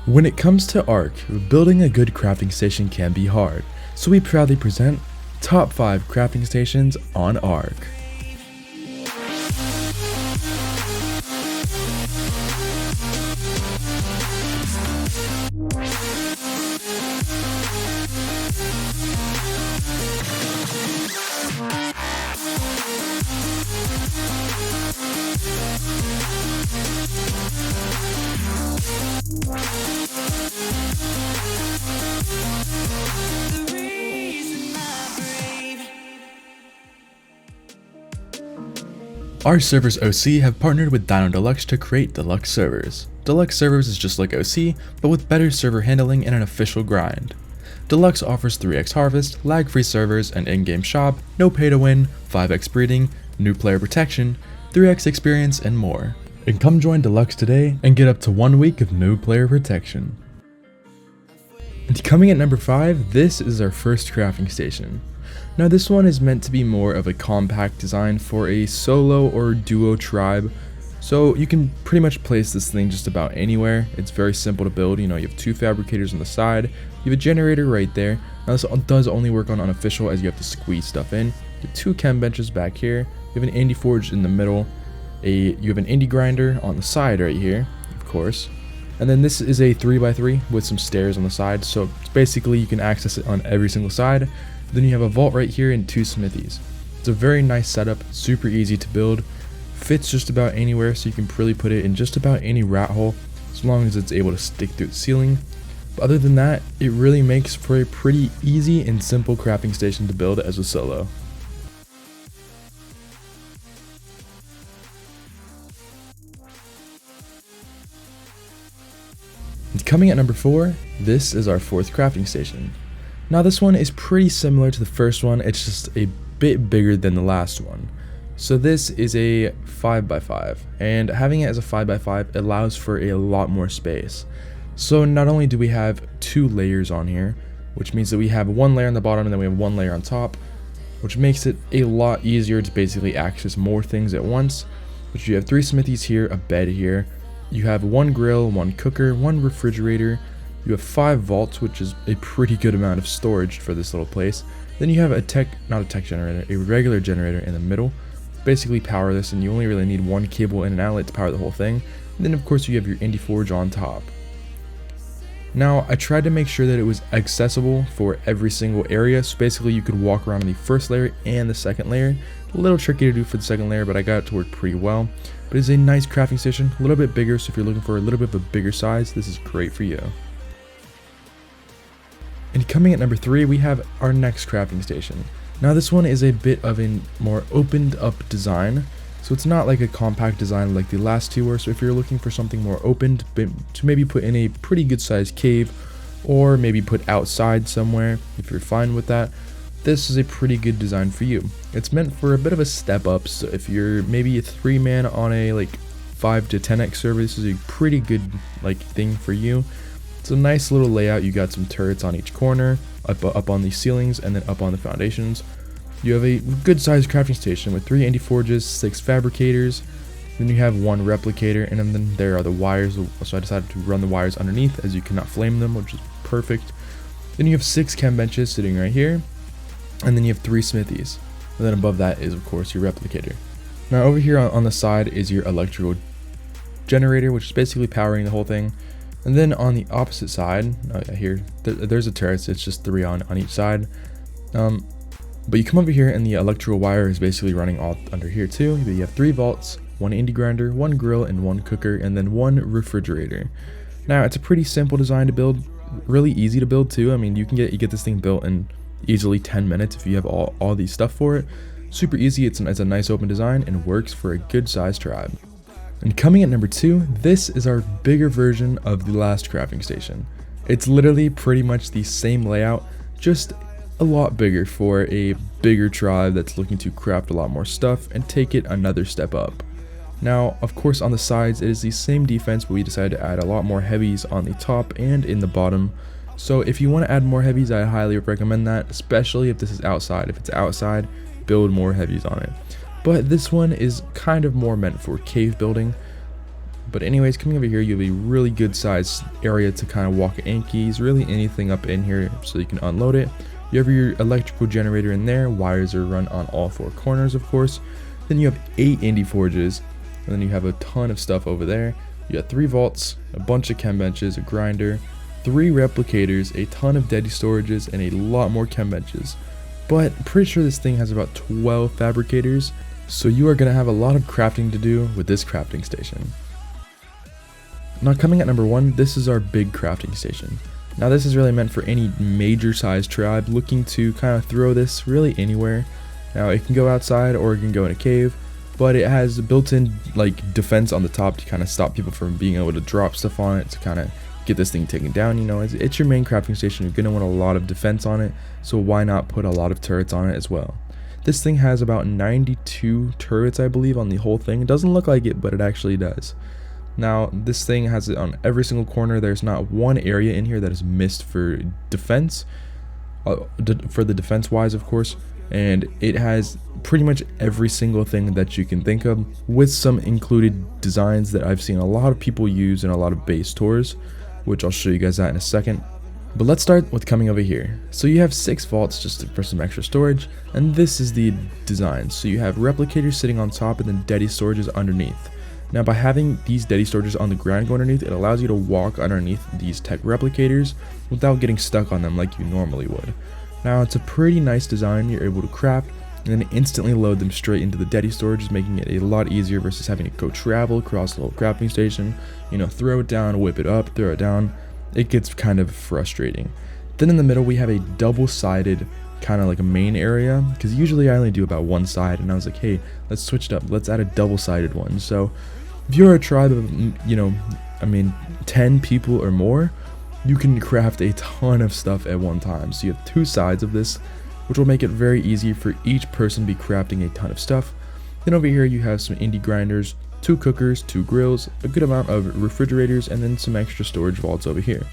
When it comes to ARK, building a good crafting station can be hard, so we proudly present Top 5 Crafting Stations on ARK. Our servers OC have partnered with Dino Deluxe to create Deluxe servers. Deluxe servers is just like OC, but with better server handling and an official grind. Deluxe offers 3x harvest, lag-free servers, an in-game shop, no pay to win, 5x breeding, new player protection, 3x experience, and more. And come join Deluxe today and get up to 1 week of new player protection. And coming at number 5, this is our first crafting station. Now this one is meant to be more of a compact design for a solo or duo tribe, so you can pretty much place this thing just about anywhere. It's very simple to build. You have 2 fabricators on the side, you have a generator right there. Now this does only work on unofficial as you have to squeeze stuff in. You have 2 chem benches back here, you have an indie forge in the middle, you have an indie grinder on the side right here, of course. And then this is a 3x3 with some stairs on the side, so basically you can access it on every single side. Then you have a vault right here and 2 smithies. It's a very nice setup, super easy to build, fits just about anywhere, so you can really put it in just about any rat hole as long as it's able to stick through the ceiling. But other than that, it really makes for a pretty easy and simple crafting station to build as a solo. And coming at number 4, this is our 4th crafting station. Now this one is pretty similar to the first one, it's just a bit bigger than the last one. So this is a 5x5, and having it as a 5x5 allows for a lot more space. So not only do we have 2 layers on here, which means that we have 1 layer on the bottom and then we have 1 layer on top, which makes it a lot easier to basically access more things at once. But you have 3 smithies here, a bed here, you have 1 grill, 1 cooker, 1 refrigerator, you have 5 vaults, which is a pretty good amount of storage for this little place. Then you have not a tech generator, a regular generator in the middle. Basically power this, and you only really need 1 cable and an outlet to power the whole thing. And then of course you have your indie forge on top. Now I tried to make sure that it was accessible for every single area, so basically you could walk around in the first layer and the second layer. A little tricky to do for the second layer, but I got it to work pretty well. But it's a nice crafting station, a little bit bigger, so if you're looking for a little bit of a bigger size, this is great for you. And coming at number 3, we have our next crafting station. Now this one is a bit of a more opened up design, so it's not like a compact design like the last 2 were. So if you're looking for something more opened to maybe put in a pretty good sized cave, or maybe put outside somewhere, if you're fine with that, this is a pretty good design for you. It's meant for a bit of a step up, so if you're maybe a 3-man on a 5 to 10x server, this is a pretty good thing for you. It's a nice little layout. You got some turrets on each corner, up on the ceilings, and then up on the foundations. You have a good sized crafting station with 3 indie forges, 6 fabricators, then you have 1 replicator, and then there are the wires, so I decided to run the wires underneath as you cannot flame them, which is perfect. Then you have 6 chem benches sitting right here, and then you have 3 smithies, and then above that is of course your replicator. Now over here on the side is your electrical generator, which is basically powering the whole thing. And then on the opposite side, there's a turret, it's just 3 on each side. But you come over here and the electrical wire is basically running all under here too. You have 3 vaults, 1 indie grinder, 1 grill, and 1 cooker, and then 1 refrigerator. Now it's a pretty simple design to build, really easy to build too. I mean, you get this thing built in easily 10 minutes if you have all these stuff for it. Super easy, it's a nice open design and works for a good sized tribe. And coming at number 2, this is our bigger version of the last crafting station. It's literally pretty much the same layout, just a lot bigger for a bigger tribe that's looking to craft a lot more stuff and take it another step up. Now, of course on the sides it is the same defense, but we decided to add a lot more heavies on the top and in the bottom. So if you want to add more heavies, I highly recommend that, especially if this is outside. If it's outside, build more heavies on it. But this one is kind of more meant for cave building, But anyways, coming over here, you have a really good sized area to kind of walk Ankies, really anything up in here so you can unload it. You have your electrical generator in there, wires are run on all 4 corners of course. Then you have 8 indie forges, and then you have a ton of stuff over there. You got 3 vaults, a bunch of chem benches, a grinder, 3 replicators, a ton of dead storages, and a lot more chem benches. But I'm pretty sure this thing has about 12 fabricators, so you are going to have a lot of crafting to do with this crafting station. Now coming at number 1, this is our big crafting station. Now this is really meant for any major sized tribe looking to kind of throw this really anywhere. Now it can go outside or it can go in a cave, but it has built-in like defense on the top to kind of stop people from being able to drop stuff on it to kind of get this thing taken down. You know, it's your main crafting station, you're going to want a lot of defense on it, so why not put a lot of turrets on it as well. This thing has about 92 turrets I believe on the whole thing. It doesn't look like it, but it actually does. Now this thing has it on every single corner. There's not one area in here that is missed for defense, for the defense wise of course, and it has pretty much every single thing that you can think of, with some included designs that I've seen a lot of people use in a lot of base tours, which I'll show you guys that in a second. But let's start with coming over here. So you have 6 vaults just for some extra storage, and this is the design. So you have replicators sitting on top and then deady storages underneath. Now by having these deady storages on the ground go underneath, it allows you to walk underneath these tech replicators without getting stuck on them like you normally would. Now it's a pretty nice design. You're able to craft and then instantly load them straight into the deady storages, making it a lot easier versus having to go travel across the whole crafting station, you know, throw it down, whip it up, throw it down. It gets kind of frustrating. Then in the middle we have a double-sided kind of like a main area, because usually I only do about one side, and I was like, hey, let's switch it up, let's add a double-sided one. So if you're a tribe of, you know, 10 people or more, you can craft a ton of stuff at one time. So you have 2 sides of this, which will make it very easy for each person to be crafting a ton of stuff. Then over here you have some indie grinders, 2 cookers, 2 grills, a good amount of refrigerators, and then some extra storage vaults over here.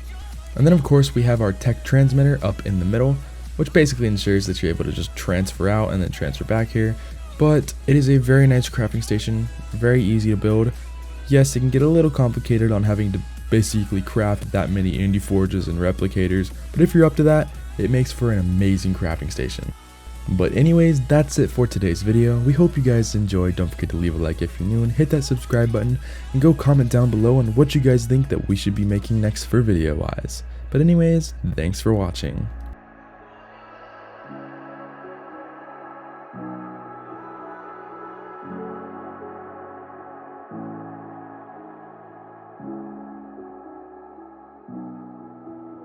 And then of course we have our tech transmitter up in the middle, which basically ensures that you're able to just transfer out and then transfer back here. But it is a very nice crafting station, very easy to build. Yes, it can get a little complicated on having to basically craft that many indie forges and replicators, but if you're up to that, it makes for an amazing crafting station. But anyways, that's it for today's video. We hope you guys enjoyed. Don't forget to leave a like if you're new and hit that subscribe button, and go comment down below on what you guys think that we should be making next for video wise. But anyways, thanks for watching.